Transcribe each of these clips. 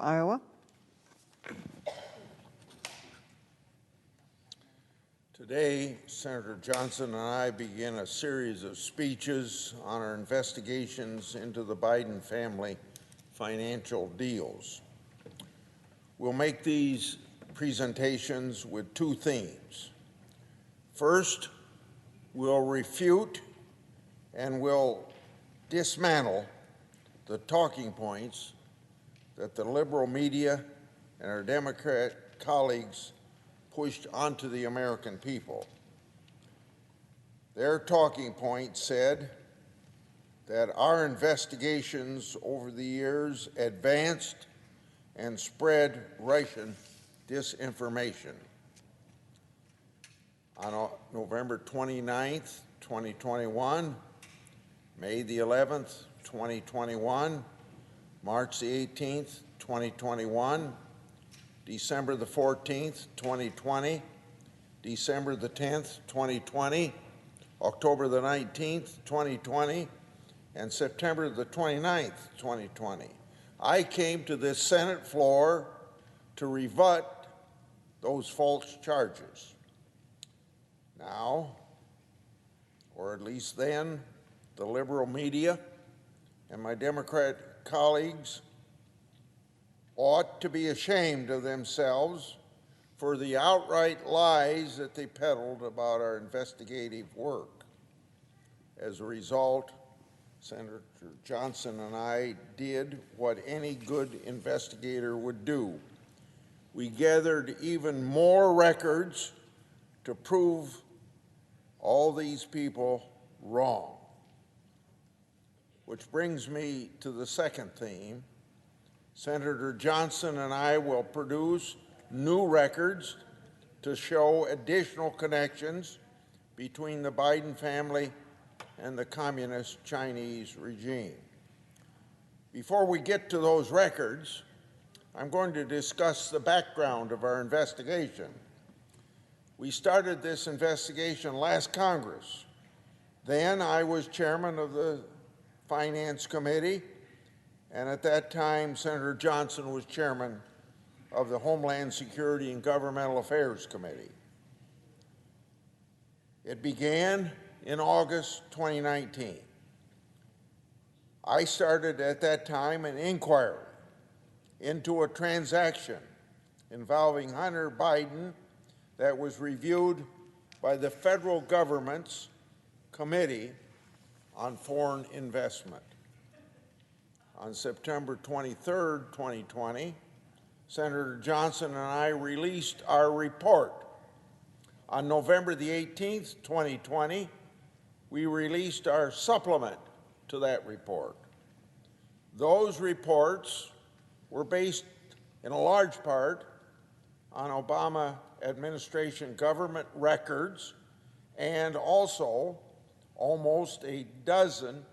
Iowa. Today, Senator Johnson and I begin a series of speeches on our investigations into the Biden family financial deals. We'll make these presentations with two themes. First, we'll refute and we'll dismantle the talking points that the liberal media and our Democrat colleagues pushed onto the American people. Their talking point said that our investigations over the years advanced and spread Russian disinformation. On November 29th, 2021, May the 11th, 2021, March the 18th, 2021, December the 14th, 2020, December the 10th, 2020, October the 19th, 2020, and September the 29th, 2020. I came to this Senate floor to rebut those false charges. Now, or at least then, the liberal media and my Democrat colleagues ought to be ashamed of themselves for the outright lies that they peddled about our investigative work. As a result, Senator Johnson and I did what any good investigator would do. We gathered even more records to prove all these people wrong. Which brings me to the second theme. Senator Johnson and I will produce new records to show additional connections between the Biden family and the communist Chinese regime. Before we get to those records, I'm going to discuss the background of our investigation. We started this investigation last Congress. Then I was chairman of the Finance Committee, and at that time, Senator Johnson was chairman of the Homeland Security and Governmental Affairs Committee. It began in August 2019. I started at that time an inquiry into a transaction involving Hunter Biden that was reviewed by the federal government's Committee on Foreign Investment. On September 23, 2020, Senator Johnson and I released our report. On November the 18th, 2020, we released our supplement to that report. Those reports were based in a large part on Obama administration government records and also almost a dozen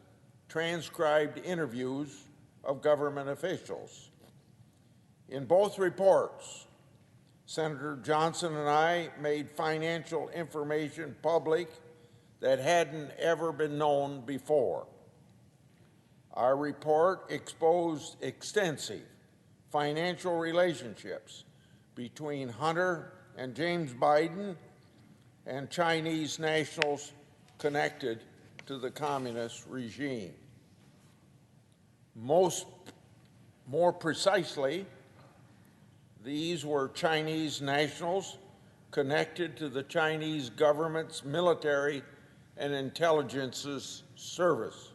transcribed interviews of government officials. In both reports, Senator Johnson and I made financial information public that hadn't ever been known before. Our report exposed extensive financial relationships between Hunter and James Biden and Chinese nationals connected to the communist regime. More precisely, these were Chinese nationals connected to the Chinese government's military and intelligence service.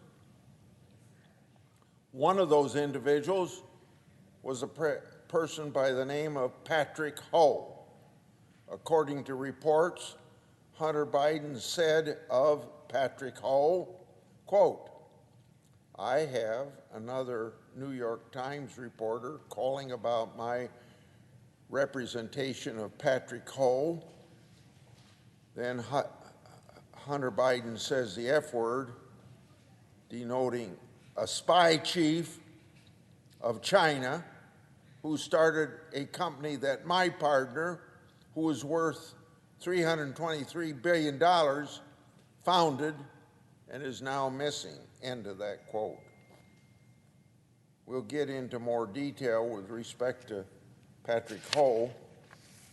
One of those individuals was a person by the name of Patrick Ho. According to reports, Hunter Biden said of Patrick Ho, quote, "I have another New York Times reporter calling about my representation of Patrick Ho." Then Hunter Biden says the F word, denoting a spy chief of China who started a company that my partner, who was worth $323 billion, founded and is now missing. End of that quote. We'll get into more detail with respect to Patrick Ho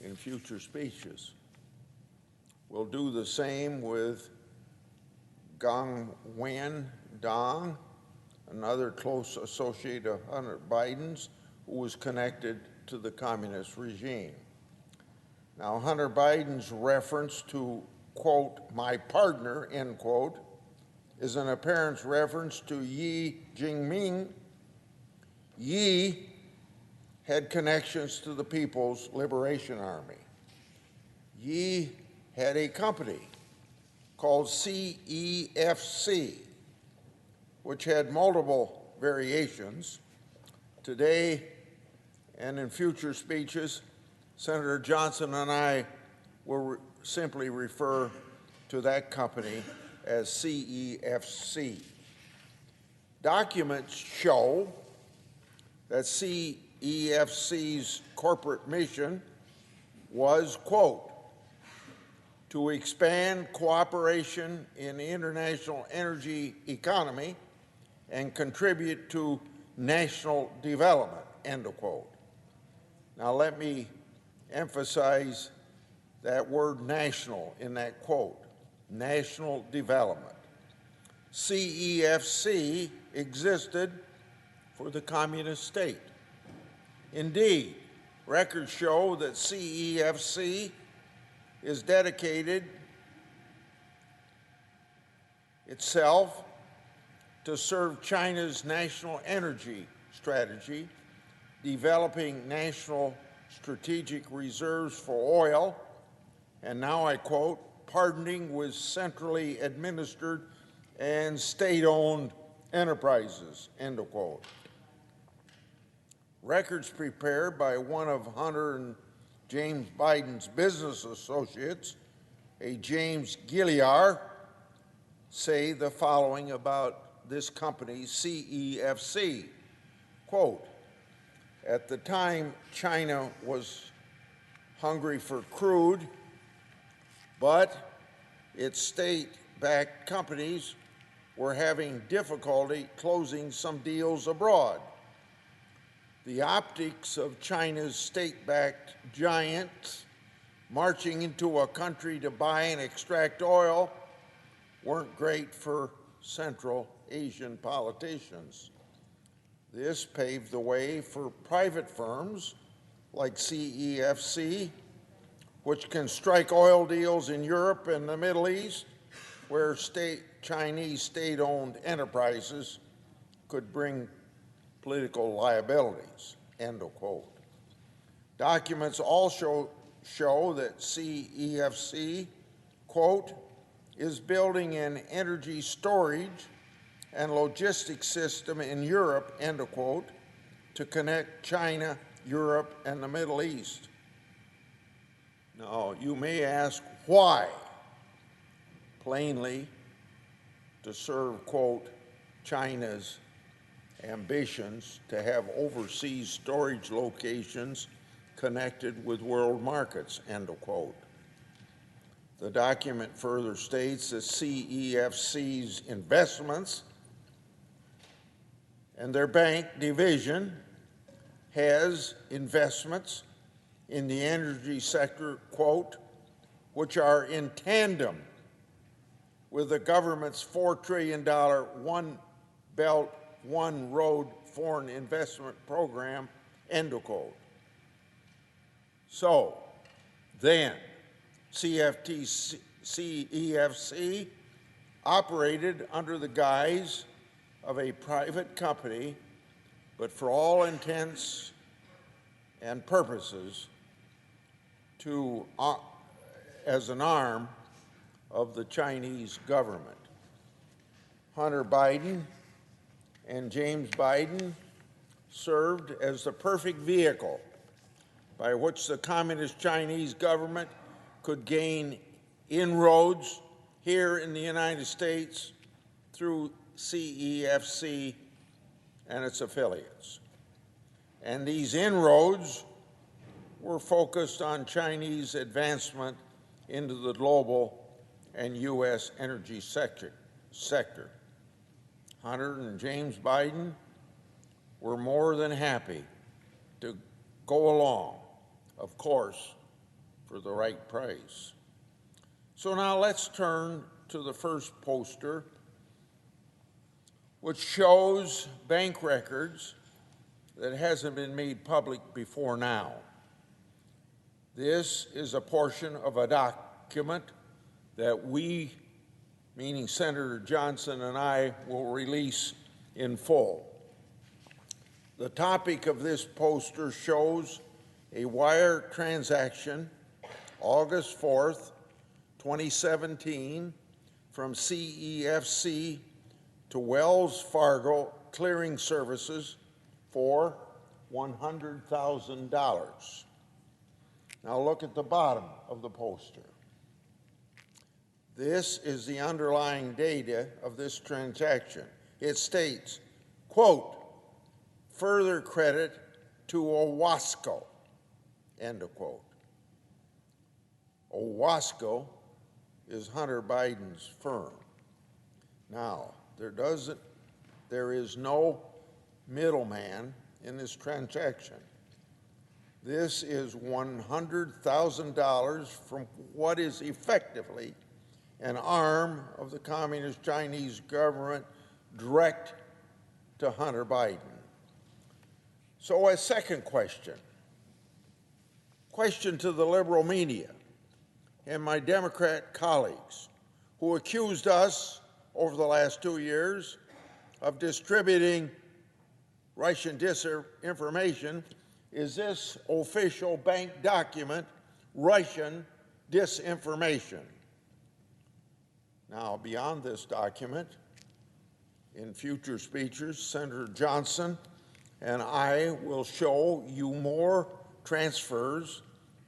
in future speeches. We'll do the same with Gongwen Dong, another close associate of Hunter Biden's, who was connected to the communist regime. Now, Hunter Biden's reference to, quote, my partner, end quote, is an apparent reference to Yi Jinping. Yi had connections to the People's Liberation Army. Yi had a company called CEFC, which had multiple variations. Today and in future speeches, Senator Johnson and I will simply refer to that company as CEFC. Documents show that CEFC's corporate mission was, quote, to expand cooperation in the international energy economy and contribute to national development, end of quote. Now let me emphasize that word national in that quote, national development. CEFC existed for the communist state. Indeed, records show that CEFC is dedicated itself to serve China's national energy strategy, developing national strategic reserves for oil, and now I quote, partnering with centrally administered and state-owned enterprises, end of quote. Records prepared by one of Hunter and James Biden's business associates, a James Gilliar, say the following about this company, CEFC. Quote, at the time, China was hungry for crude, but its state-backed companies were having difficulty closing some deals abroad. The optics of China's state-backed giants marching into a country to buy and extract oil weren't great for Central Asian politicians. This paved the way for private firms like CEFC, which can strike oil deals in Europe and the Middle East, where Chinese state-owned enterprises could bring political liabilities, end of quote. Documents also show that CEFC, quote, is building an energy storage and logistics system in Europe, end of quote, to connect China, Europe, and the Middle East. Now, you may ask why? Plainly, to serve, quote, China's ambitions to have overseas storage locations connected with world markets, end of quote. The document further states that CEFC's investments and their bank division has investments in the energy sector, quote, which are in tandem with the government's $4 trillion One Belt, One Road foreign investment program, end of quote. So then, CEFC operated under the guise of a private company, but for all intents and purposes as an arm of the Chinese government. Hunter Biden and James Biden served as the perfect vehicle by which the communist Chinese government could gain inroads here in the United States through CEFC and its affiliates. And these inroads were focused on Chinese advancement into the global and U.S. energy sector. Hunter and James Biden we're more than happy to go along, of course, for the right price. So now let's turn to the first poster, which shows bank records that hasn't been made public before now. This is a portion of a document that we, meaning Senator Johnson and I, will release in full. The topic of this poster shows a wire transaction, August 4th, 2017, from CEFC to Wells Fargo Clearing Services for $100,000. Now look at the bottom of the poster. This is the underlying data of this transaction. It states, quote, further credit to Owasco, end of quote. Owasco is Hunter Biden's firm. Now, there is no middleman in this transaction. This is $100,000 from what is effectively an arm of the Communist Chinese government direct to Hunter Biden. So a second question to the liberal media and my Democrat colleagues who accused us over the last 2 years of distributing Russian disinformation. Is this official bank document Russian disinformation? Now, beyond this document, in future speeches, Senator Johnson and I will show you more transfers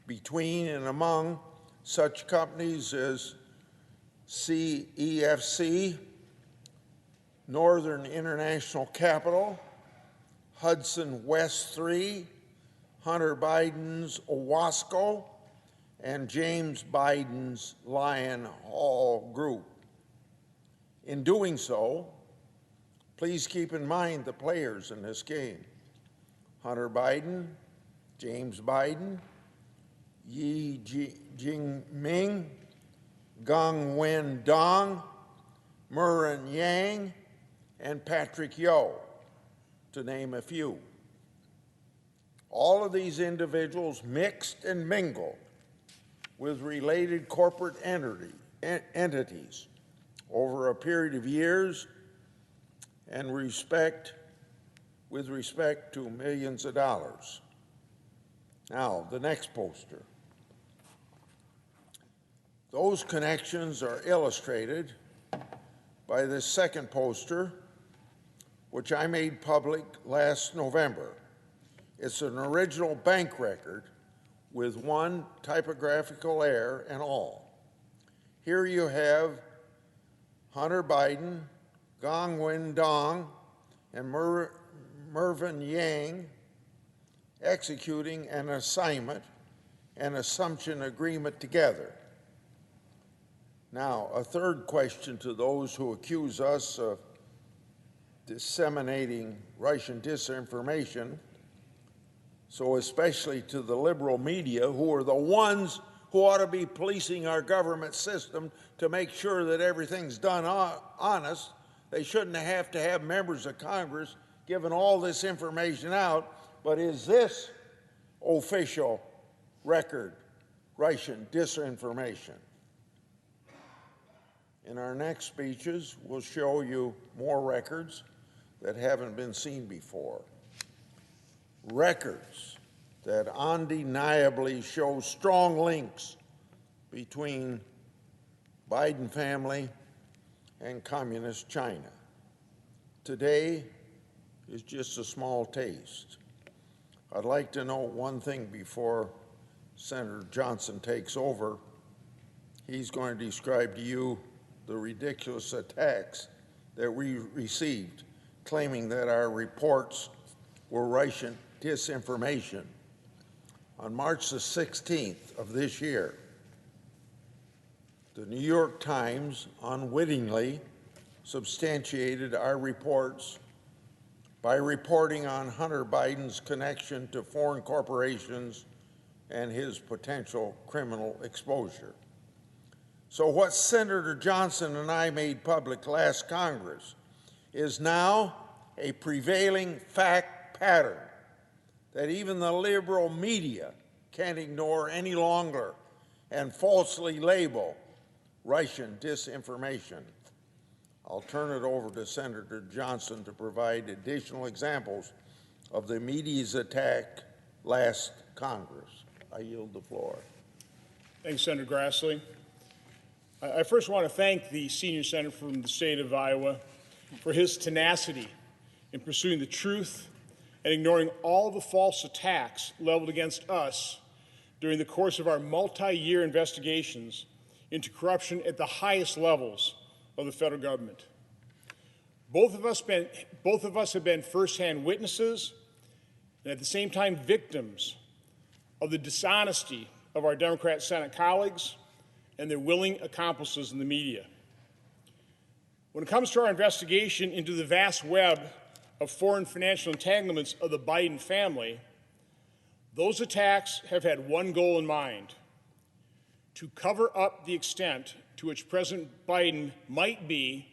between and among such companies as CEFC, Northern International Capital, Hudson West 3, Hunter Biden's Owasco, and James Biden's Lion Hall Group. In doing so, please keep in mind the players in this game: Hunter Biden, James Biden, Yi Jingming, Gang Wen Dong, Murin Yang, and Patrick Yo, to name a few. All of these individuals mixed and mingled with related corporate entities over a period of years and with respect to millions of dollars. Now, the next poster. Those connections are illustrated by this second poster, which I made public last November. It's an original bank record with one typographical error and all. Here you have Hunter Biden, Gang Wen Dong, and Mervyn Yang executing an assignment and assumption agreement together. Now, a third question to those who accuse us of disseminating Russian disinformation, so especially to the liberal media, who are the ones who ought to be policing our government system to make sure that everything's done honest. They shouldn't have to have members of Congress giving all this information out. But is this official record Russian disinformation? In our next speeches, we'll show you more records that haven't been seen before. Records that undeniably show strong links between Biden family and communist China. Today is just a small taste. I'd like to note one thing before Senator Johnson takes over. He's going to describe to you the ridiculous attacks that we received, claiming that our reports were Russian disinformation. On March the 16th of this year, the New York Times unwittingly substantiated our reports by reporting on Hunter Biden's connection to foreign corporations and his potential criminal exposure. So what Senator Johnson and I made public last Congress is now a prevailing fact pattern that even the liberal media can't ignore any longer and falsely label Russian disinformation. I'll turn it over to Senator Johnson to provide additional examples of the media's attack last Congress. I yield the floor. Thanks, Senator Grassley. I first want to thank the senior senator from the state of Iowa for his tenacity in pursuing the truth and ignoring all the false attacks leveled against us during the course of our multi-year investigations into corruption at the highest levels of the federal government. Both of us have been firsthand witnesses and at the same time victims of the dishonesty of our Democrat Senate colleagues and their willing accomplices in the media. When it comes to our investigation into the vast web of foreign financial entanglements of the Biden family, those attacks have had one goal in mind: to cover up the extent to which President Biden might be,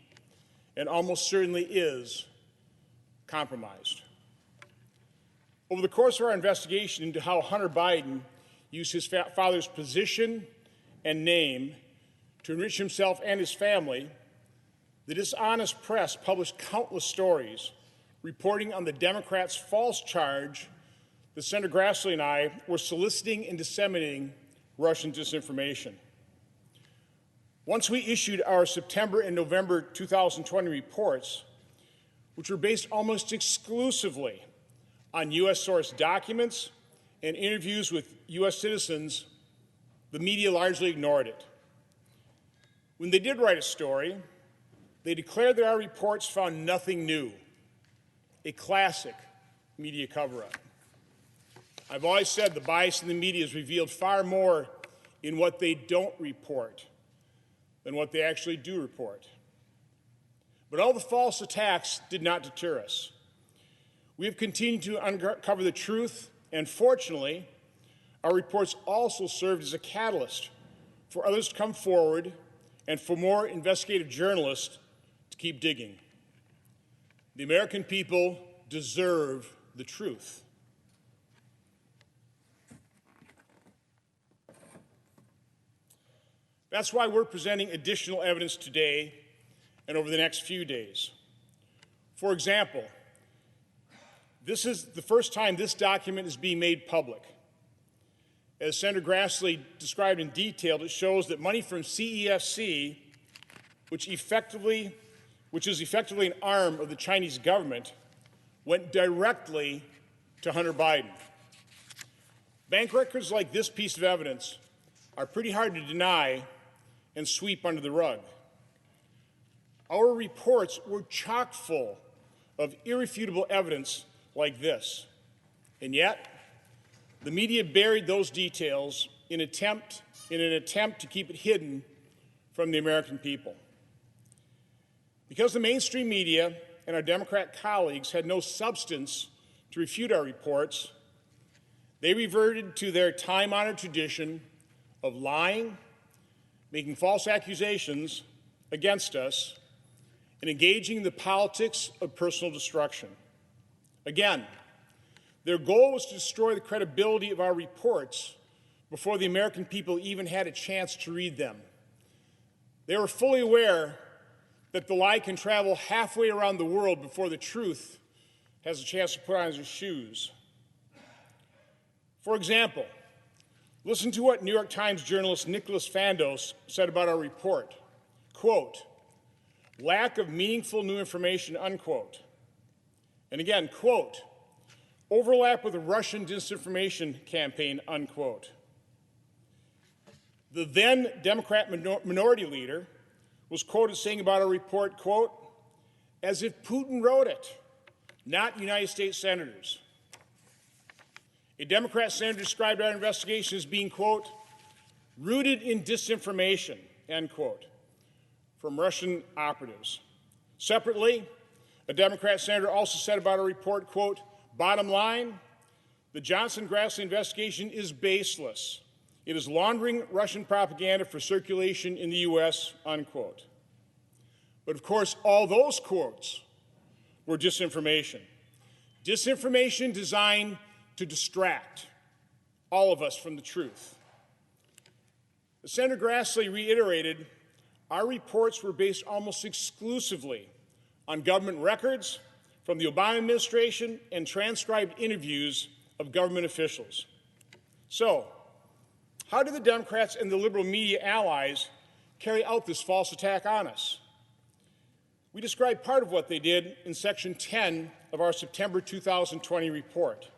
and almost certainly is, compromised. Over the course of our investigation into how Hunter Biden used his father's position and name to enrich himself and his family, the dishonest press published countless stories reporting on the Democrats' false charge that Senator Grassley and I were soliciting and disseminating Russian disinformation. Once we issued our September and November 2020 reports, which were based almost exclusively on U.S.-sourced documents and interviews with U.S. citizens, the media largely ignored it. When they did write a story, they declared that our reports found nothing new, a classic media cover-up. I've always said the bias in the media is revealed far more in what they don't report than what they actually do report. But all the false attacks did not deter us. We have continued to uncover the truth, and fortunately, our reports also served as a catalyst for others to come forward and for more investigative journalists to keep digging. The American people deserve the truth. That's why we're presenting additional evidence today and over the next few days. For example, this is the first time this document is being made public. As Senator Grassley described in detail, it shows that money from CEFC, which is effectively an arm of the Chinese government, went directly to Hunter Biden. Bank records like this piece of evidence are pretty hard to deny and sweep under the rug. Our reports were chock full of irrefutable evidence like this, and yet the media buried those details in an attempt to keep it hidden from the American people. Because the mainstream media and our Democrat colleagues had no substance to refute our reports, they reverted to their time-honored tradition of lying, making false accusations against us, and engaging in the politics of personal destruction. Again, their goal was to destroy the credibility of our reports before the American people even had a chance to read them. They were fully aware that the lie can travel halfway around the world before the truth has a chance to put on its shoes. For example, listen to what New York Times journalist Nicholas Fandos said about our report. Quote, "Lack of meaningful new information," unquote. And again, quote, "Overlap with a Russian disinformation campaign," unquote. The then Democrat minority leader was quoted saying about our report, quote, "as if Putin wrote it, not United States senators." A Democrat senator described our investigation as being, quote, "rooted in disinformation," end quote, from Russian operatives. Separately, A Democrat senator also said about our report, quote, "Bottom line, the Johnson-Grassley investigation is baseless. It is laundering Russian propaganda for circulation in the U.S., unquote." But of course, all those quotes were disinformation. Disinformation designed to distract all of us from the truth. Senator Grassley reiterated our reports were based almost exclusively on government records from the Obama administration and transcribed interviews of government officials. So, how did the Democrats and the liberal media allies carry out this false attack on us? We describe part of what they did in Section 10 of our September 2020 report.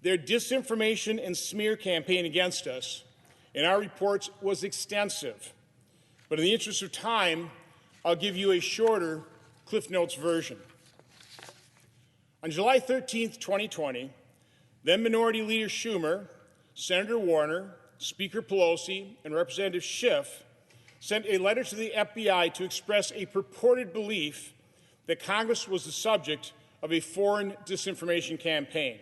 Their disinformation and smear campaign against us in our reports was extensive. But in the interest of time, I'll give you a shorter Cliff Notes version. On July 13, 2020, then Minority Leader Schumer, Senator Warner, Speaker Pelosi, and Representative Schiff sent a letter to the FBI to express a purported belief that Congress was the subject of a foreign disinformation campaign.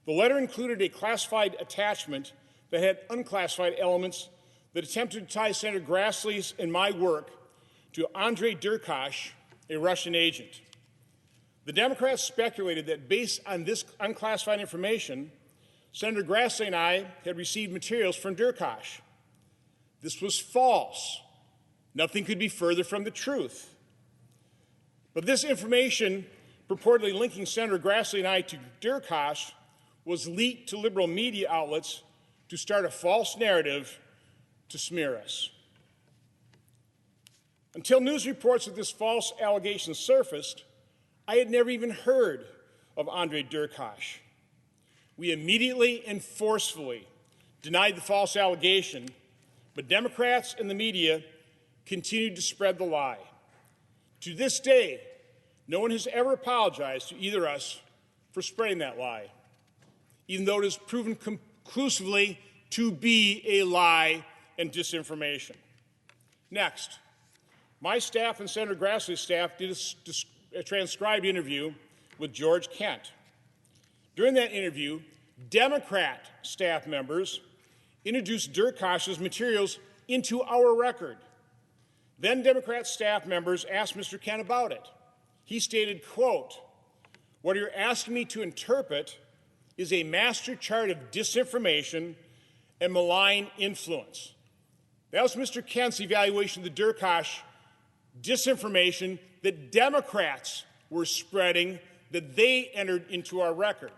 The letter included a classified attachment that had unclassified elements that attempted to tie Senator Grassley's and my work to Andrei Derkach, a Russian agent. The Democrats speculated that based on this unclassified information, Senator Grassley and I had received materials from Derkach. This was false. Nothing could be further from the truth. But this information, purportedly linking Senator Grassley and I to Derkach, was leaked to liberal media outlets to start a false narrative to smear us. Until news reports of this false allegation surfaced, I had never even heard of Andrei Derkach. We immediately and forcefully denied the false allegation, but Democrats and the media continued to spread the lie. To this day, no one has ever apologized to either of us for spreading that lie, even though it is proven conclusively to be a lie and disinformation. Next, my staff and Senator Grassley's staff did a transcribed interview with George Kent. During that interview, Democrat staff members introduced Derkach's materials into our record. Then Democrat staff members asked Mr. Kent about it. He stated, quote, "What you're asking me to interpret is a master chart of disinformation and malign influence." That was Mr. Kent's evaluation of the Derkach disinformation that Democrats were spreading that they entered into our record.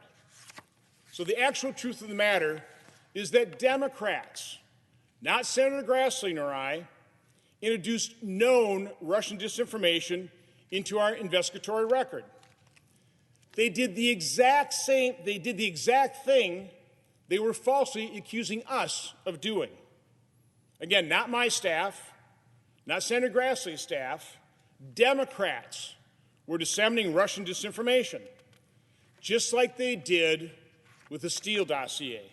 So the actual truth of the matter is that Democrats, not Senator Grassley nor I, introduced known Russian disinformation into our investigatory record. They did the exact thing they were falsely accusing us of doing. Again, not my staff, not Senator Grassley's staff. Democrats were disseminating Russian disinformation, just like they did with the Steele dossier.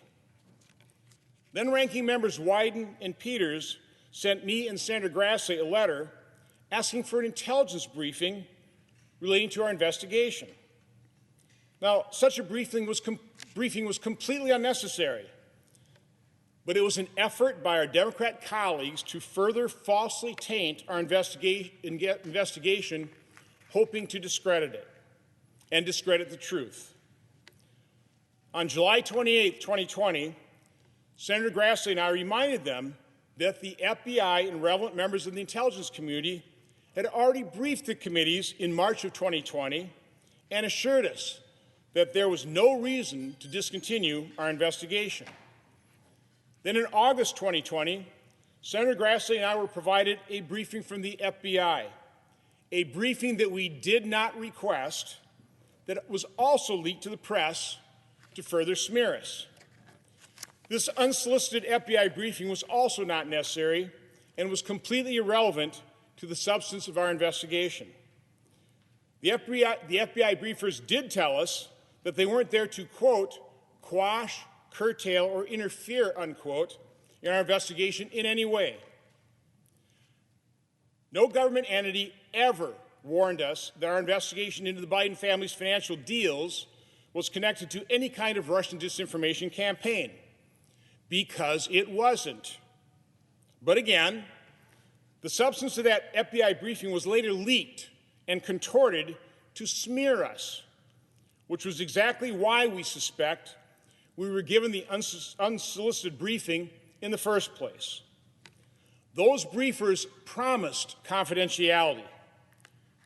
Then ranking members Wyden and Peters sent me and Senator Grassley a letter asking for an intelligence briefing relating to our investigation. Now, such a briefing was completely unnecessary, but it was an effort by our Democrat colleagues to further falsely taint our investigation, hoping to discredit it and discredit the truth. On July 28, 2020, Senator Grassley and I reminded them that the FBI and relevant members of the intelligence community had already briefed the committees in March of 2020 and assured us that there was no reason to discontinue our investigation. Then in August 2020, Senator Grassley and I were provided a briefing from the FBI, a briefing that we did not request, that was also leaked to the press to further smear us. This unsolicited FBI briefing was also not necessary and was completely irrelevant to the substance of our investigation. The FBI briefers did tell us that they weren't there to, quote, quash, curtail, or interfere, unquote, in our investigation in any way. No government entity ever warned us that our investigation into the Biden family's financial deals was connected to any kind of Russian disinformation campaign, because it wasn't. But again, the substance of that FBI briefing was later leaked and contorted to smear us, which was exactly why we suspect we were given the unsolicited briefing in the first place. Those briefers promised confidentiality.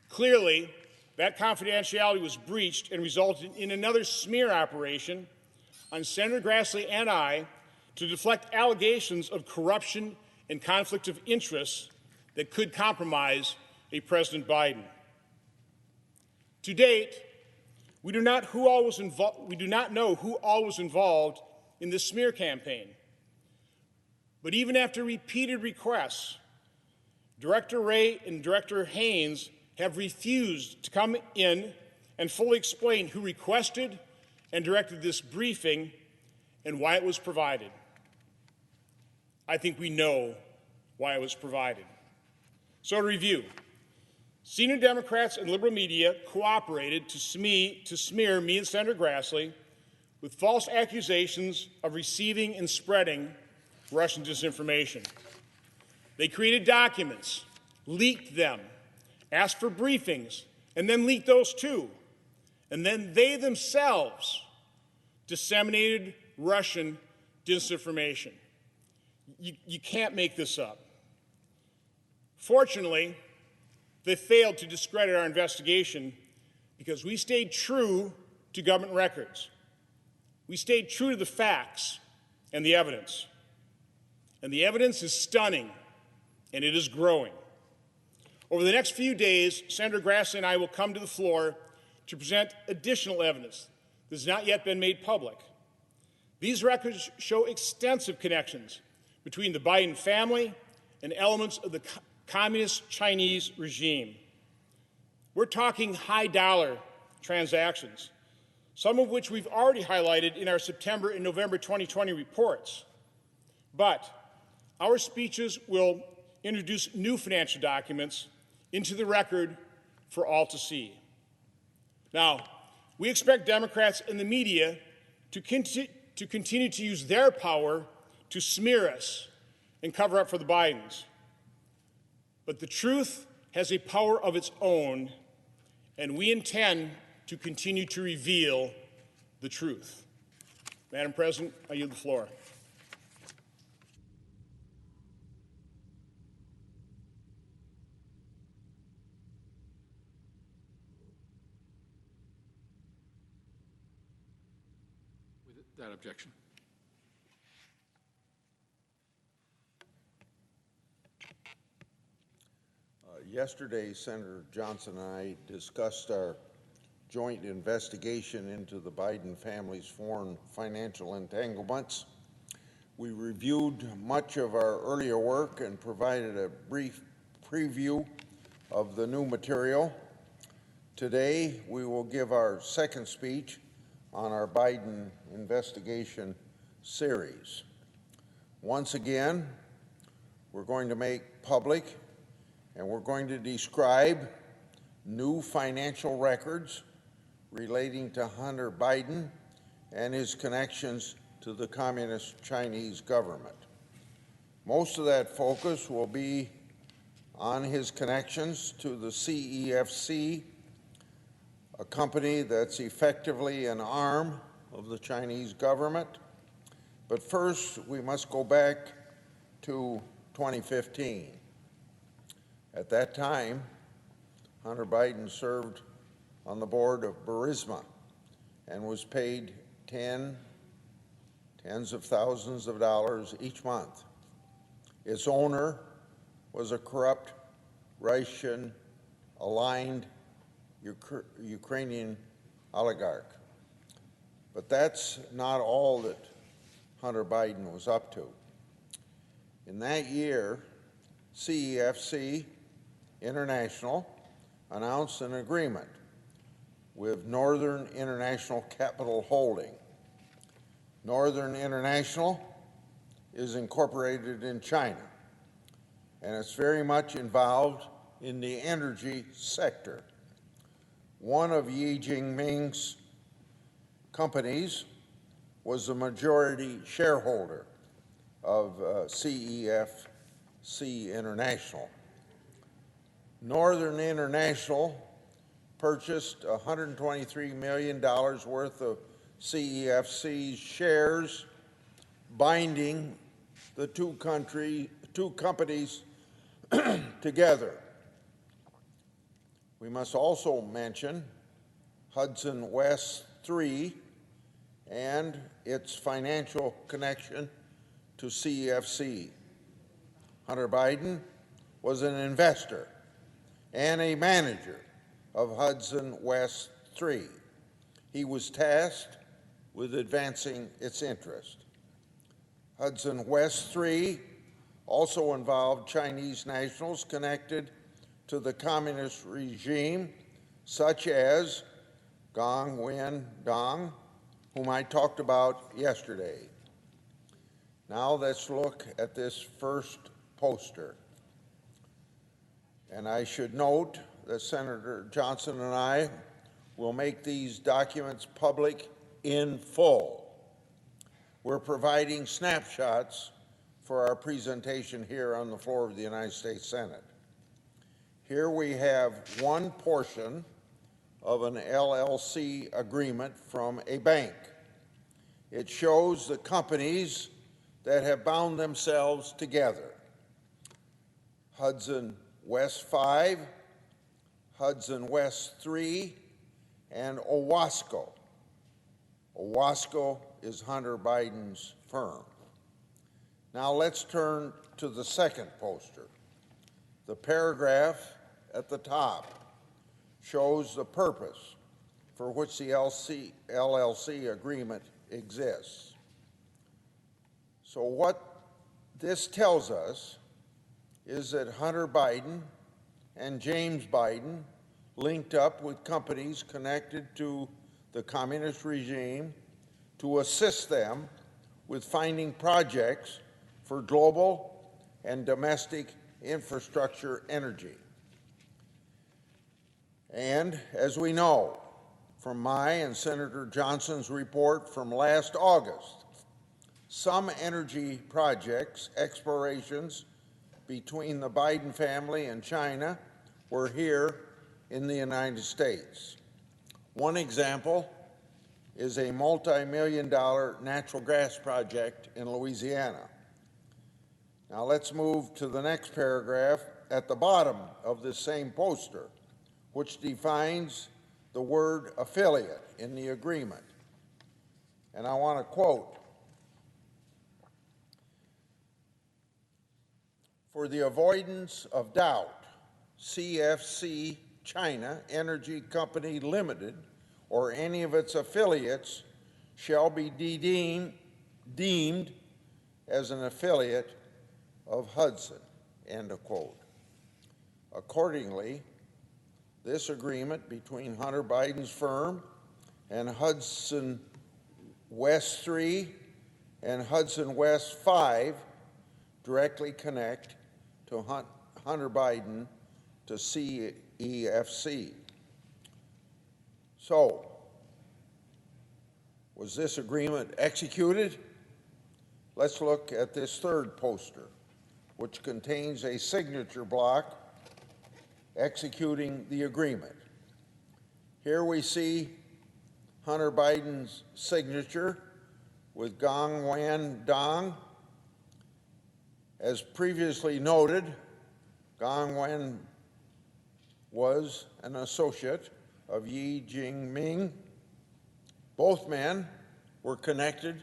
Clearly, that confidentiality was breached and resulted in another smear operation on Senator Grassley and I to deflect allegations of corruption and conflict of interest that could compromise a President Biden. To date, we do not know who all was involved in this smear campaign. But even after repeated requests, Director Wray and Director Haynes have refused to come in and fully explain who requested and directed this briefing and why it was provided. I think we know why it was provided. So to review, senior Democrats and liberal media cooperated to smear me and Senator Grassley with false accusations of receiving and spreading Russian disinformation. They created documents, leaked them, asked for briefings, and then leaked those too. And then they themselves disseminated Russian disinformation. You can't make this up. Fortunately, they failed to discredit our investigation because we stayed true to government records. We stayed true to the facts and the evidence. And the evidence is stunning, and it is growing. Over the next few days, Senator Grassley and I will come to the floor to present additional evidence that has not yet been made public. These records show extensive connections between the Biden family and elements of the communist Chinese regime. We're talking high-dollar transactions, some of which we've already highlighted in our September and November 2020 reports. But our speeches will introduce new financial documents into the record for all to see. Now, we expect Democrats and the media to continue to use their power to smear us and cover up for the Bidens. But the truth has a power of its own, and we intend to continue to reveal the truth. Madam President, I yield the floor. Without objection. Yesterday, Senator Johnson and I discussed our joint investigation into the Biden family's foreign financial entanglements. We reviewed much of our earlier work and provided a brief preview of the new material. Today, we will give our second speech on our Biden investigation series. Once again, we're going to make public and we're going to describe new financial records relating to Hunter Biden and his connections to the communist Chinese government. Most of that focus will be on his connections to the CEFC, a company that's effectively an arm of the Chinese government. But first, we must go back to 2015. At that time, Hunter Biden served on the board of Burisma and was paid tens of thousands of dollars each month. Its owner was a corrupt, Russian-aligned Ukrainian oligarch. But that's not all that Hunter Biden was up to. In that year, CEFC International announced an agreement with Northern International Capital Holding. Northern International is incorporated in China, and it's very much involved in the energy sector. One of Yi Jinping's companies was the majority shareholder of CEFC International. Northern International purchased $123 million worth of CEFC's shares, binding the two companies together. We must also mention Hudson West 3 and its financial connection to CEFC. Hunter Biden was an investor and a manager of Hudson West 3. He was tasked with advancing its interest. Hudson West 3 also involved Chinese nationals connected to the communist regime, such as Gong Wen Dong, whom I talked about yesterday. Now let's look at this first poster. And I should note that Senator Johnson and I will make these documents public in full. We're providing snapshots for our presentation here on the floor of the United States Senate. Here we have one portion of an LLC agreement from a bank. It shows the companies that have bound themselves together: Hudson West 5, Hudson West 3, and Owasco. Owasco is Hunter Biden's firm. Now let's turn to the second poster. The paragraph at the top shows the purpose for which the LLC agreement exists. So what this tells us is that Hunter Biden and James Biden linked up with companies connected to the communist regime to assist them with finding projects for global and domestic infrastructure energy. And as we know from my and Senator Johnson's report from last August, some energy projects, explorations between the Biden family and China were here in the United States. One example is a multi-million-dollar natural gas project in Louisiana. Now let's move to the next paragraph at the bottom of this same poster, which defines the word affiliate in the agreement. And I want to quote, "For the avoidance of doubt, CFC China Energy Company Limited or any of its affiliates shall be deemed as an affiliate of Hudson," end of quote. Accordingly, this agreement between Hunter Biden's firm and Hudson West 3 and Hudson West 5 directly connect to Hunter Biden to CEFC. So, was this agreement executed? Let's look at this third poster, which contains a signature block executing the agreement. Here we see Hunter Biden's signature with Gong Wen Dong. As previously noted, Gong Wen was an associate of Yi Jinping. Both men were connected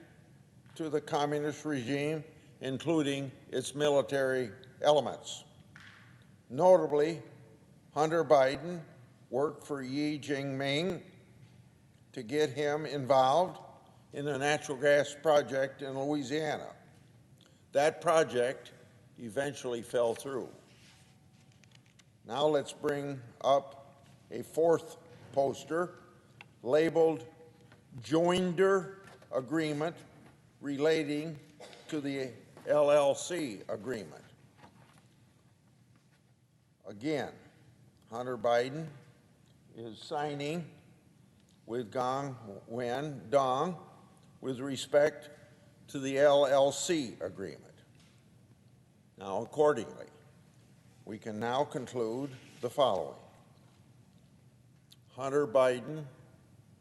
to the communist regime, including its military elements. Notably, Hunter Biden worked for Yi Jinping to get him involved in a natural gas project in Louisiana. That project eventually fell through. Now let's bring up a fourth poster labeled Joinder Agreement relating to the LLC agreement. Again, Hunter Biden is signing with Gong Wen Dong with respect to the LLC agreement. Now, accordingly, we can now conclude the following. Hunter Biden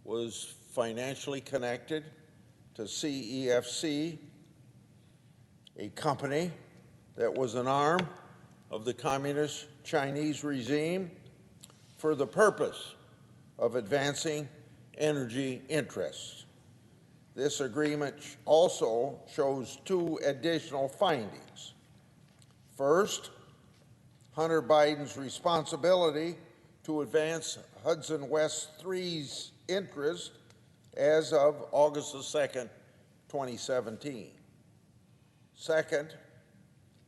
was financially connected to CEFC, a company that was an arm of the Communist Chinese regime for the purpose of advancing energy interests. This agreement also shows two additional findings. First, Hunter Biden's responsibility to advance Hudson West 3's interest as of August the 2nd, 2017. Second,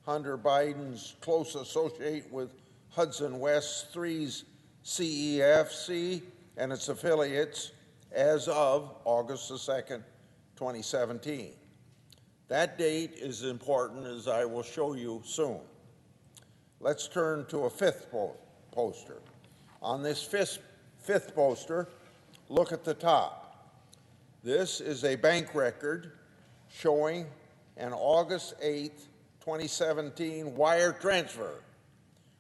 Hunter Biden's close associate with Hudson West 3's CEFC and its affiliates as of August the 2nd, 2017. That date is important, as I will show you soon. Let's turn to a fifth poster. On this fifth poster, look at the top. This is a bank record showing an August 8th, 2017 wire transfer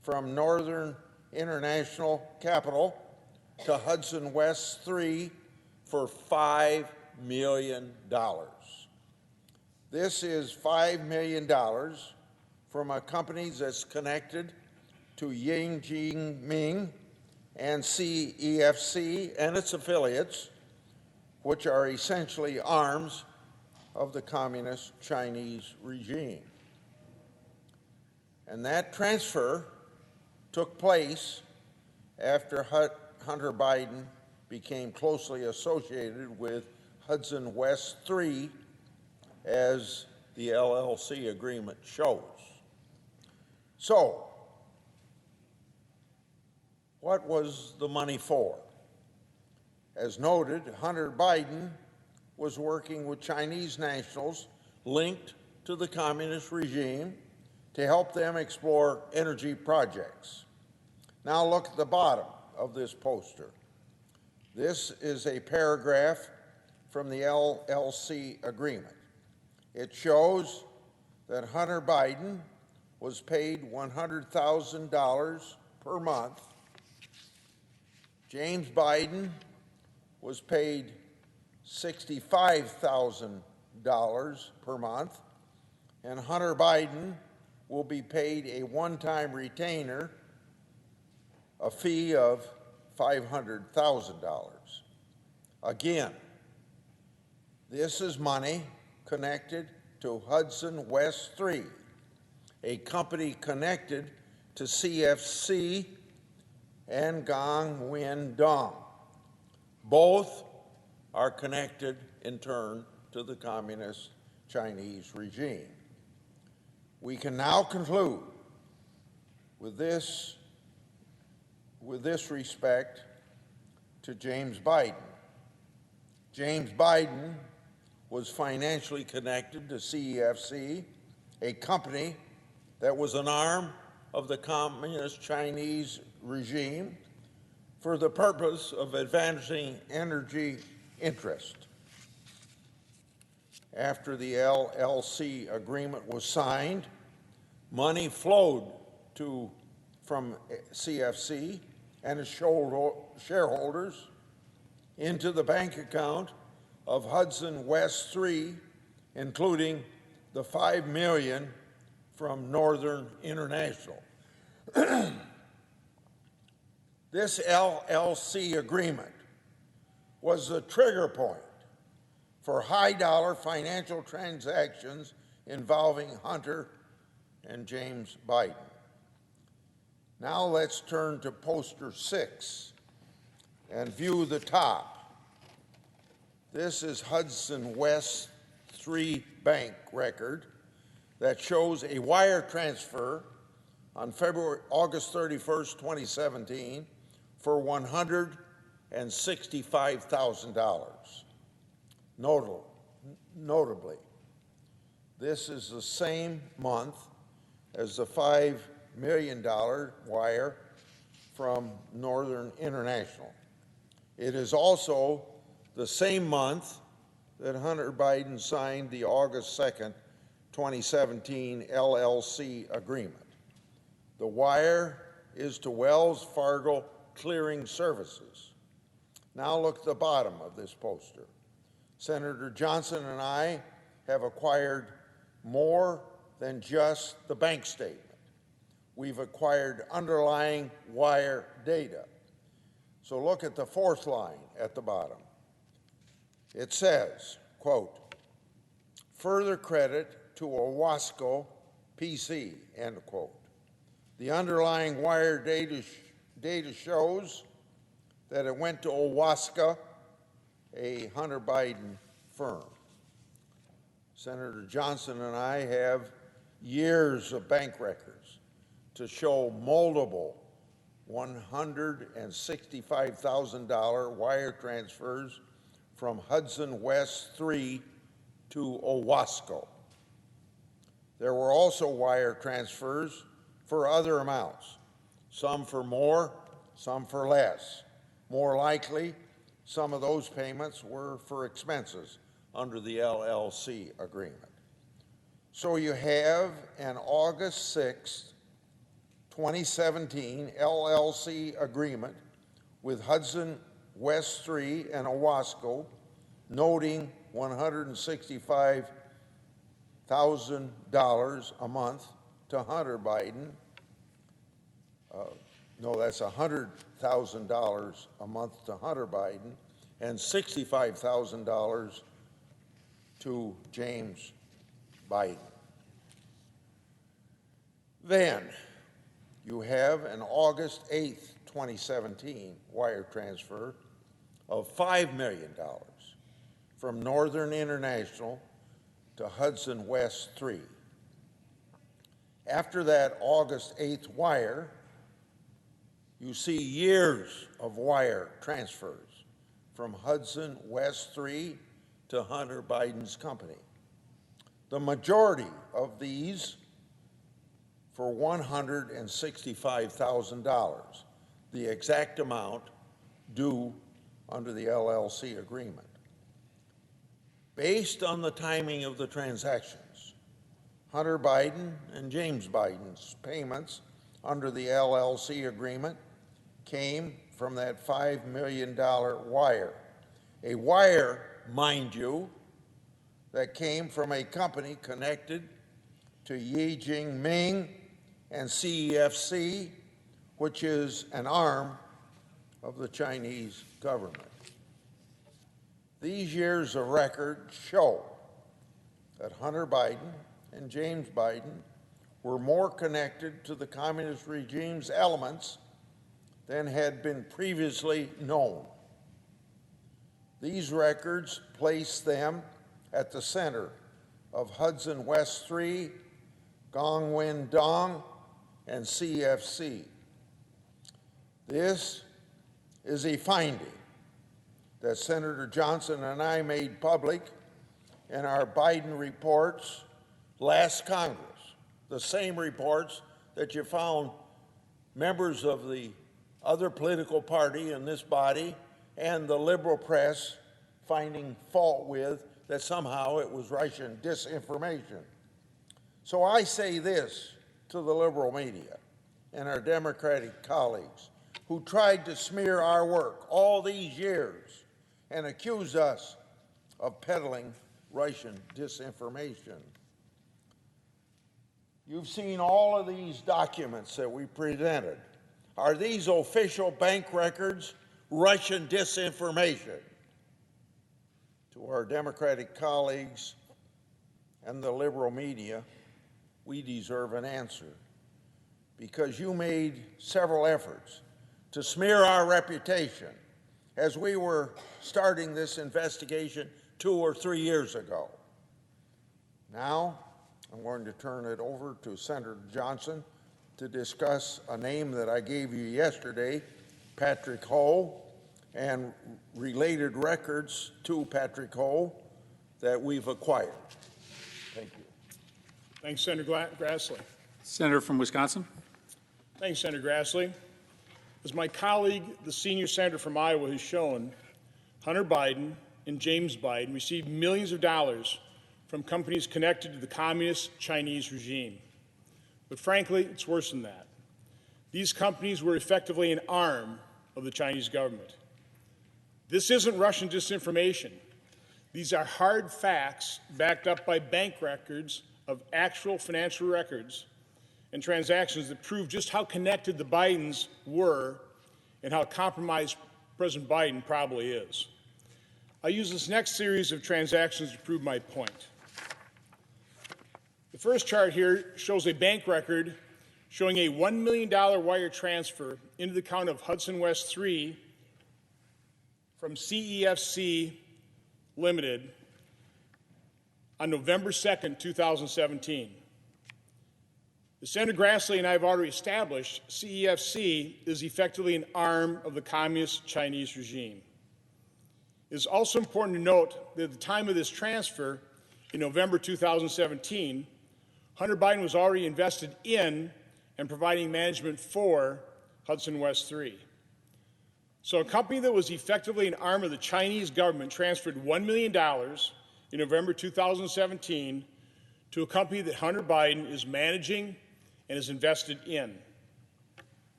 from Northern International Capital to Hudson West 3 for $5 million. This is $5 million from a company that's connected to Ying Jingming and CEFC and its affiliates, which are essentially arms of the Communist Chinese regime. And that transfer took place after Hunter Biden became closely associated with Hudson West 3, as the LLC agreement shows. So, what was the money for? As noted, Hunter Biden was working with Chinese nationals linked to the communist regime to help them explore energy projects. Now look at the bottom of this poster. This is a paragraph from the LLC agreement. It shows that Hunter Biden was paid $100,000 per month. James Biden was paid $65,000 per month, and Hunter Biden will be paid a one-time retainer, a fee of $500,000. Again, this is money connected to Hudson West 3, a company connected to CFC and Gong Wen Dong. Both are connected in turn to the Communist Chinese regime. We can now conclude with this respect to James Biden. James Biden was financially connected to CEFC, a company that was an arm of the Communist Chinese regime for the purpose of advancing energy interest. After the LLC agreement was signed, money flowed from CFC and its shareholders into the bank account of Hudson West 3, including the $5 million from Northern International. This LLC agreement was the trigger point for high-dollar financial transactions involving Hunter and James Biden. Now let's turn to poster 6 and view the top. This is Hudson West 3 bank record that shows a wire transfer on August 31st, 2017 for $165,000. Notably, this is the same month as the $5 million wire from Northern International. It is also the same month that Hunter Biden signed the August 2nd, 2017 LLC agreement. The wire is to Wells Fargo Clearing Services. Now look at the bottom of this poster. Senator Johnson and I have acquired more than just the bank statement. We've acquired underlying wire data. So look at the fourth line at the bottom. It says, quote, further credit to Owasco PC, end quote. The underlying wire data shows that it went to Owasco, a Hunter Biden firm. Senator Johnson and I have years of bank records to show multiple $165,000 wire transfers from Hudson West 3 to Owasco. There were also wire transfers for other amounts, some for more, some for less. More likely, some of those payments were for expenses under the LLC agreement. So you have an August 6, 2017 LLC agreement with Hudson West 3 and Owasco, noting $165,000 a month to Hunter Biden. No, that's $100,000 a month to Hunter Biden and $65,000 to James Biden. Then you have an August 8th, 2017 wire transfer of $5 million from Northern International to Hudson West 3. After that August 8th wire, you see years of wire transfers from Hudson West 3 to Hunter Biden's company. The majority of these for $165,000, the exact amount due under the LLC agreement. Based on the timing of the transactions, Hunter Biden and James Biden's payments under the LLC agreement came from that $5 million wire. A wire, mind you, that came from a company connected to Yi Jinping and CEFC, which is an arm of the Chinese government. These years of record show that Hunter Biden and James Biden were more connected to the communist regime's elements than had been previously known. These records place them at the center of Hudson West 3, Gongwen Dong, and CFC. This is a finding that Senator Johnson and I made public in our Biden reports last Congress, the same reports that you found members of the other political party in this body and the liberal press finding fault with, that somehow it was Russian disinformation. So I say this to the liberal media and our Democratic colleagues who tried to smear our work all these years and accuse us of peddling Russian disinformation. You've seen all of these documents that we presented. Are these official bank records Russian disinformation? To our Democratic colleagues and the liberal media, we deserve an answer, because you made several efforts to smear our reputation as we were starting this investigation 2 or 3 years ago. Now, I'm going to turn it over to Senator Johnson to discuss a name that I gave you yesterday, Patrick Ho, and related records to Patrick Ho that we've acquired. Thank you. Thanks, Senator Grassley. Senator from Wisconsin. Thanks, Senator Grassley. As my colleague, the senior senator from Iowa, has shown, Hunter Biden and James Biden received millions of dollars from companies connected to the communist Chinese regime. But frankly, it's worse than that. These companies were effectively an arm of the Chinese government. This isn't Russian disinformation. These are hard facts backed up by bank records of actual financial records and transactions that prove just how connected the Bidens were and how compromised President Biden probably is. I'll use this next series of transactions to prove my point. The first chart here shows a bank record showing a $1 million wire transfer into the account of Hudson West 3 from CEFC Limited on November 2nd, 2017. As Senator Grassley and I have already established, CEFC is effectively an arm of the communist Chinese regime. It is also important to note that at the time of this transfer, in November 2017, Hunter Biden was already invested in and providing management for Hudson West 3. So a company that was effectively an arm of the Chinese government transferred $1 million in November 2017 to a company that Hunter Biden is managing and is invested in.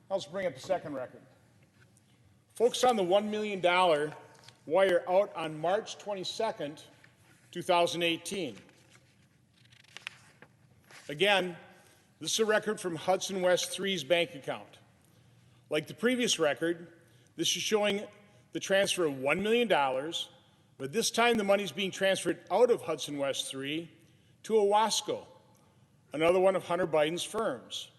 Let's bring up the second record. Focus on the $1 million wire out on March 22nd, 2018. Again, this is a record from Hudson West 3's bank account. Like the previous record, this is showing the transfer of $1 million, but this time the money is being transferred out of Hudson West 3 to Owasco, another one of Hunter Biden's firms.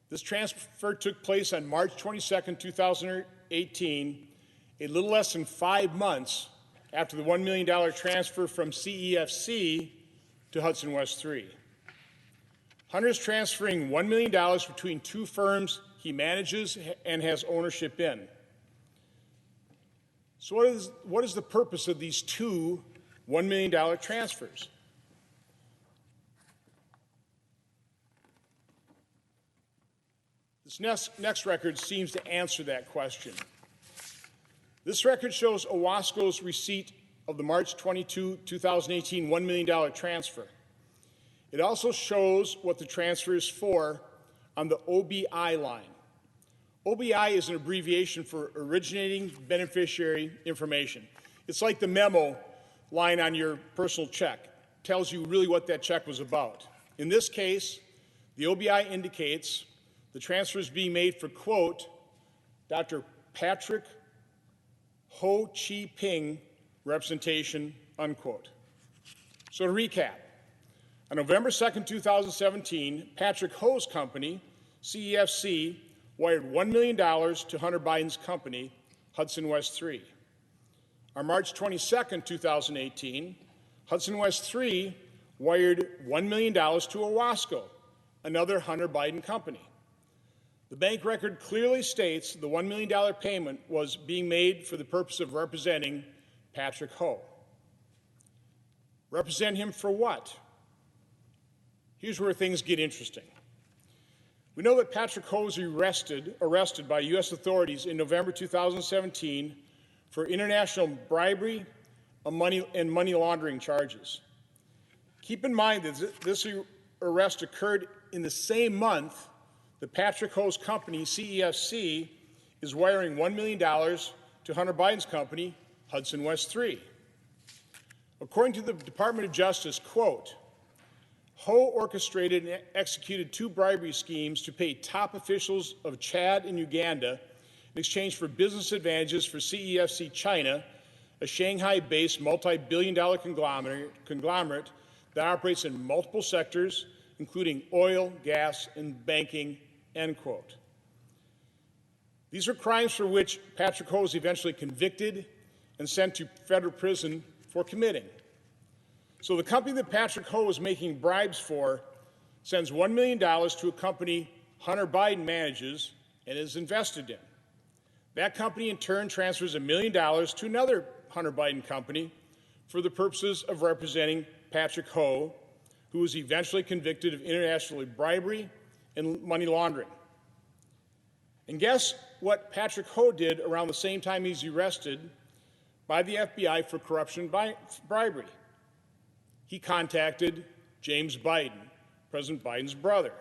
This transfer took place on March 22, 2018, a little less than 5 months after the $1 million transfer from CEFC to Hudson West 3. Hunter is transferring $1 million between two firms he manages and has ownership in. So what is the purpose of these two $1 million transfers? This next record seems to answer that question. This record shows Owasco's receipt of the March 22, 2018 $1 million transfer. It also shows what the transfer is for on the OBI line. OBI is an abbreviation for originating beneficiary information. It's like the memo line on your personal check. It tells you really what that check was about. In this case, the OBI indicates the transfer is being made for, quote, Dr. Patrick Ho Chi Ping representation, unquote. So to recap, on November 2nd, 2017, Patrick Ho's company, CEFC, wired $1 million to Hunter Biden's company, Hudson West 3. On March 22nd, 2018, Hudson West 3 wired $1 million to Owasco, another Hunter Biden company. The bank record clearly states the $1 million payment was being made for the purpose of representing Patrick Ho. Represent him for what? Here's where things get interesting. We know that Patrick Ho was arrested by U.S. authorities in November 2017 for international bribery and money laundering charges. Keep in mind that this arrest occurred in the same month that Patrick Ho's company, CEFC, is wiring $1 million to Hunter Biden's company, Hudson West 3. According to the Department of Justice, quote, Ho orchestrated and executed two bribery schemes to pay top officials of Chad and Uganda in exchange for business advantages for CEFC China, a Shanghai-based multi-billion-dollar conglomerate that operates in multiple sectors, including oil, gas, and banking, end quote. These are crimes for which Patrick Ho was eventually convicted and sent to federal prison for committing. So the company that Patrick Ho was making bribes for sends $1 million to a company Hunter Biden manages and is invested in. That company in turn transfers $1 million to another Hunter Biden company for the purposes of representing Patrick Ho, who was eventually convicted of international bribery and money laundering. And guess what Patrick Ho did around the same time he's arrested by the FBI for corruption and bribery? He contacted James Biden, President Biden's brother.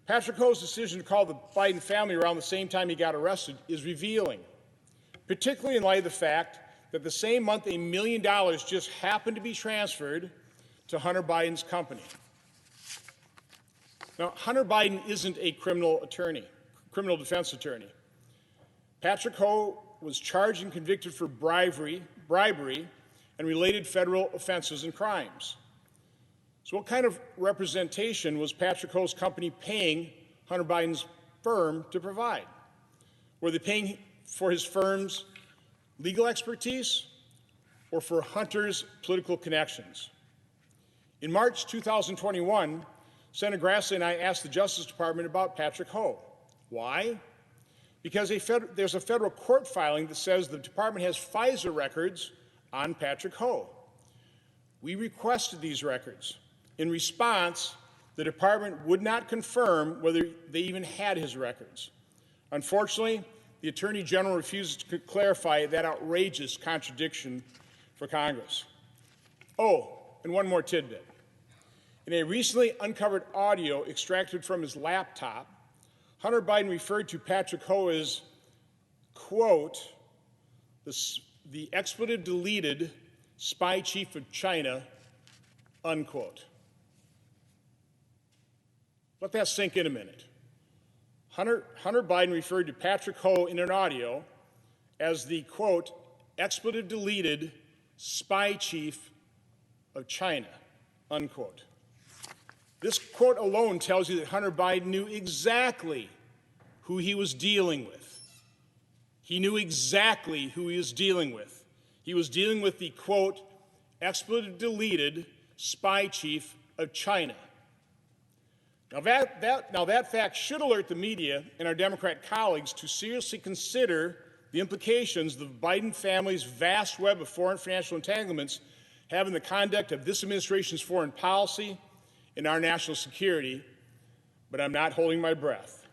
Patrick Ho's decision to call the Biden family around the same time he got arrested is revealing, particularly in light of the fact that the same month $1 million just happened to be transferred to Hunter Biden's company. Now, Hunter Biden isn't a criminal defense attorney. Patrick Ho was charged and convicted for bribery, and related federal offenses and crimes. So what kind of representation was Patrick Ho's company paying Hunter Biden's firm to provide? Were they paying for his firm's legal expertise or for Hunter's political connections? In March 2021, Senator Grassley and I asked the Justice Department about Patrick Ho. Why? Because there's a federal court filing that says the department has FISA records on Patrick Ho. We requested these records. In response, the department would not confirm whether they even had his records. Unfortunately, the Attorney General refused to clarify that outrageous contradiction for Congress. Oh, and one more tidbit. In a recently uncovered audio extracted from his laptop, Hunter Biden referred to Patrick Ho as, quote, the expletive-deleted spy chief of China, unquote. Let that sink in a minute. Hunter Biden referred to Patrick Ho in an audio as the, quote, expletive-deleted spy chief of China, unquote. This quote alone tells you that Hunter Biden knew exactly who he was dealing with. He knew exactly who he was dealing with. He was dealing with the, quote, expletive-deleted spy chief of China. Now that fact should alert the media and our Democrat colleagues to seriously consider the implications the Biden family's vast web of foreign financial entanglements have in the conduct of this administration's foreign policy and our national security, but I'm not holding my breath.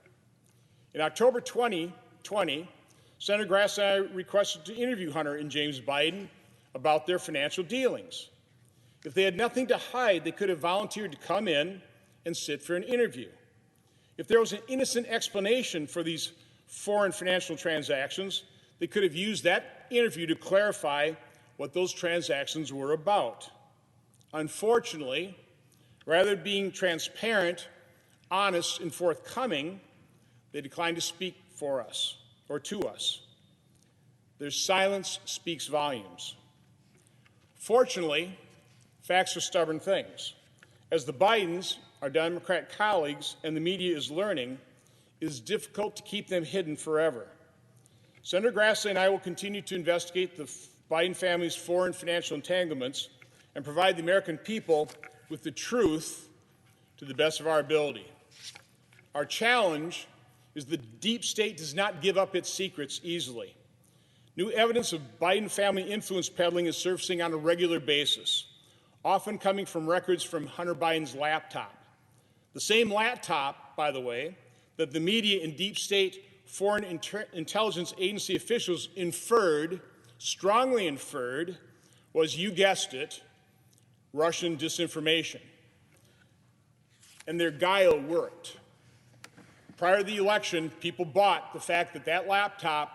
In October 2020, Senator Grassley and I requested to interview Hunter and James Biden about their financial dealings. If they had nothing to hide, they could have volunteered to come in and sit for an interview. If there was an innocent explanation for these foreign financial transactions, they could have used that interview to clarify what those transactions were about. Unfortunately, rather than being transparent, honest, and forthcoming, they declined to speak for us or to us. Their silence speaks volumes. Fortunately, facts are stubborn things. As the Bidens, our Democrat colleagues, and the media is learning, it is difficult to keep them hidden forever. Senator Grassley and I will continue to investigate the Biden family's foreign financial entanglements and provide the American people with the truth to the best of our ability. Our challenge is the deep state does not give up its secrets easily. New evidence of Biden family influence peddling is surfacing on a regular basis, often coming from records from Hunter Biden's laptop. The same laptop, by the way, that the media and deep state foreign intelligence agency officials strongly inferred, was, you guessed it, Russian disinformation. And their guile worked. Prior to the election, people bought the fact that that laptop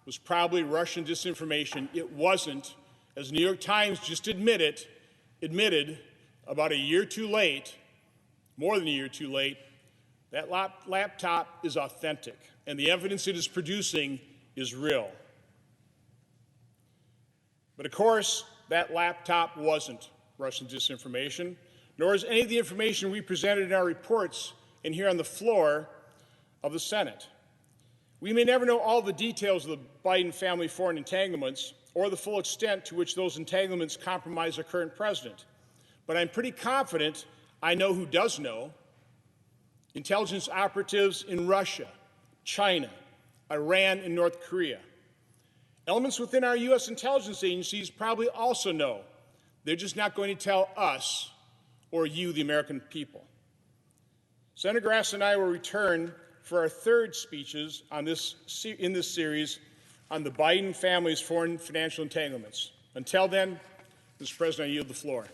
was probably Russian disinformation. It wasn't, as the New York Times just admitted about a year too late, more than a year too late, that laptop is authentic, and the evidence it is producing is real. But of course, that laptop wasn't Russian disinformation, nor is any of the information we presented in our reports and here on the floor of the Senate. We may never know all the details of the Biden family foreign entanglements or the full extent to which those entanglements compromise our current president, but I'm pretty confident I know who does know. Intelligence operatives in Russia, China, Iran, and North Korea. Elements within our U.S. intelligence agencies probably also know. They're just not going to tell us or you, the American people. Senator Grassley and I will return for our third speeches in this series on the Biden family's foreign financial entanglements. Until then, Mr. President, I yield the floor.